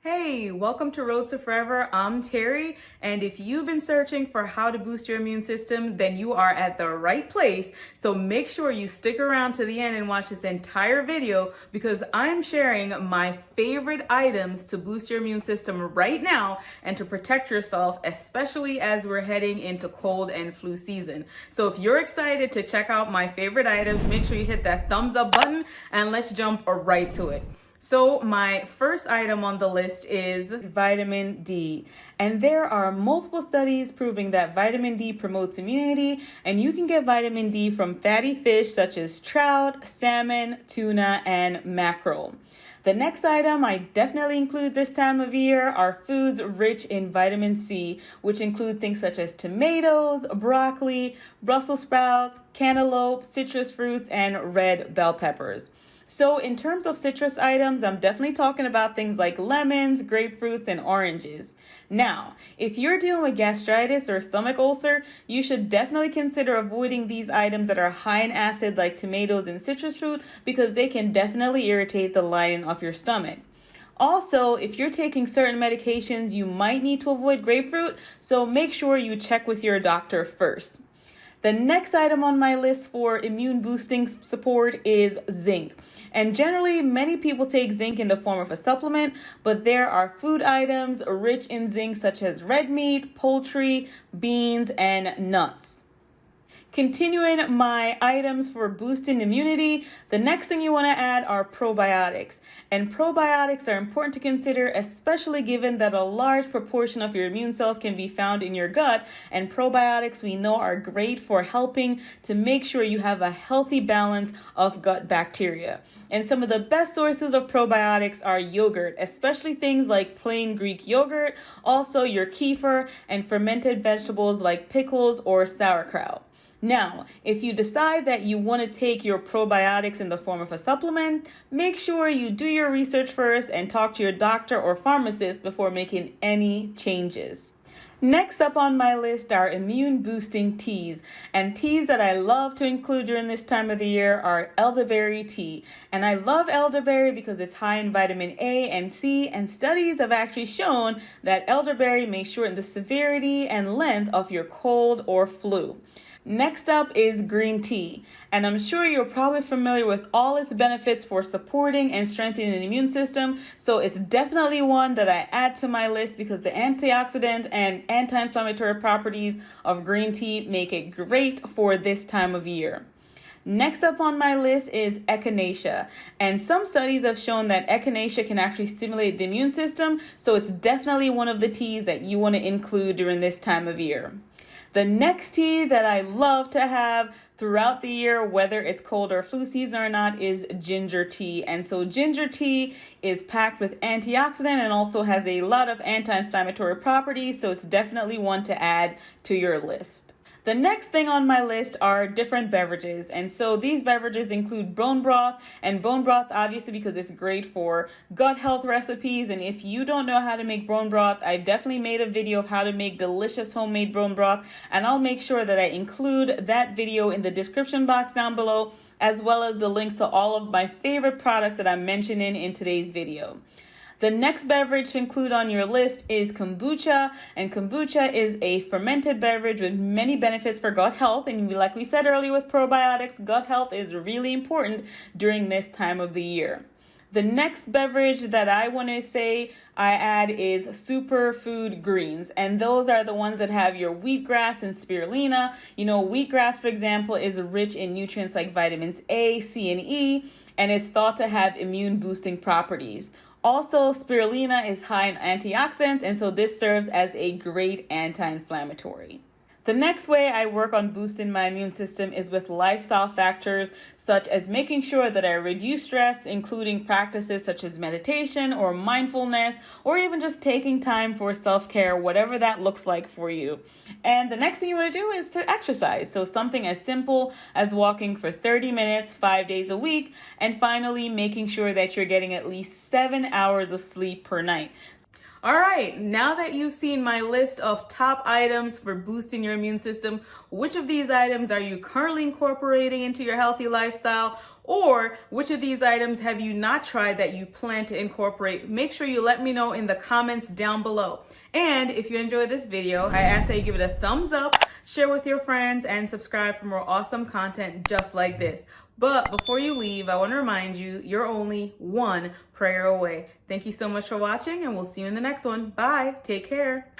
Hey, welcome to Road to Forever. I'm Terry, and if you've been searching for how to boost your immune system, then you are at the right place. So make sure you stick around to the end and watch this entire video because I'm sharing my favorite items to boost your immune system right now and to protect yourself, especially as we're heading into cold and flu season. So if you're excited to check out my favorite items, make sure you hit that thumbs up button and let's jump right to it. So my first item on the list is vitamin D. And there are multiple studies proving that vitamin D promotes immunity, and you can get vitamin D from fatty fish such as trout, salmon, tuna, and mackerel. The next item I definitely include this time of year are foods rich in vitamin C, which include things such as tomatoes, broccoli, Brussels sprouts, cantaloupe, citrus fruits, and red bell peppers. So in terms of citrus items, I'm definitely talking about things like lemons, grapefruits, and oranges. Now, if you're dealing with gastritis or stomach ulcer, you should definitely consider avoiding these items that are high in acid like tomatoes and citrus fruit because they can definitely irritate the lining of your stomach. Also, if you're taking certain medications, you might need to avoid grapefruit, so make sure you check with your doctor first. The next item on my list for immune boosting support is zinc. And generally, many people take zinc in the form of a supplement, but there are food items rich in zinc such as red meat, poultry, beans, and nuts. Continuing my items for boosting immunity, the next thing you want to add are probiotics. And probiotics are important to consider, especially given that a large proportion of your immune cells can be found in your gut. And probiotics we know are great for helping to make sure you have a healthy balance of gut bacteria. And some of the best sources of probiotics are yogurt, especially things like plain Greek yogurt, also your kefir, and fermented vegetables like pickles or sauerkraut. Now, if you decide that you want to take your probiotics in the form of a supplement, make sure you do your research first and talk to your doctor or pharmacist before making any changes. Next up on my list are immune boosting teas, and teas that I love to include during this time of the year are elderberry tea. And I love elderberry because it's high in vitamin A and C, and studies have actually shown that elderberry may shorten the severity and length of your cold or flu. Next up is green tea, and I'm sure you're probably familiar with all its benefits for supporting and strengthening the immune system, so it's definitely one that I add to my list because the antioxidant and anti-inflammatory properties of green tea make it great for this time of year. Next up on my list is Echinacea, and some studies have shown that Echinacea can actually stimulate the immune system, so it's definitely one of the teas that you want to include during this time of year. The next tea that I love to have throughout the year, whether it's cold or flu season or not, is ginger tea. And so ginger tea is packed with antioxidant and also has a lot of anti-inflammatory properties, so it's definitely one to add to your list. The next thing on my list are different beverages. And so these beverages include bone broth, and bone broth obviously because it's great for gut health recipes. And if you don't know how to make bone broth, I've definitely made a video of how to make delicious homemade bone broth, and I'll make sure that I include that video in the description box down below, as well as the links to all of my favorite products that I'm mentioning in today's video. The next beverage to include on your list is kombucha, and kombucha is a fermented beverage with many benefits for gut health, and like we said earlier with probiotics, gut health is really important during this time of the year. The next beverage that I want to say I add is superfood greens, and those are the ones that have your wheatgrass and spirulina. You know, wheatgrass, for example, is rich in nutrients like vitamins A, C, and E, and it's thought to have immune boosting properties. Also, spirulina is high in antioxidants, and so this serves as a great anti-inflammatory. The next way I work on boosting my immune system is with lifestyle factors such as making sure that I reduce stress, including practices such as meditation or mindfulness, or even just taking time for self-care, whatever that looks like for you. And the next thing you want to do is to exercise. So something as simple as walking for 30 minutes, 5 days a week, and finally making sure that you're getting at least 7 hours of sleep per night. All right, now that you've seen my list of top items for boosting your immune system, which of these items are you currently incorporating into your healthy lifestyle? lifestyle? Or which of these items have you not tried that you plan to incorporate? Make sure you let me know in the comments down below. And if you enjoyed this video, I ask that you give it a thumbs up, share with your friends, and subscribe for more awesome content just like this. But before you leave, I want to remind you, you're only one prayer away. Thank you so much for watching, and we'll see you in the next one. Bye. Take care.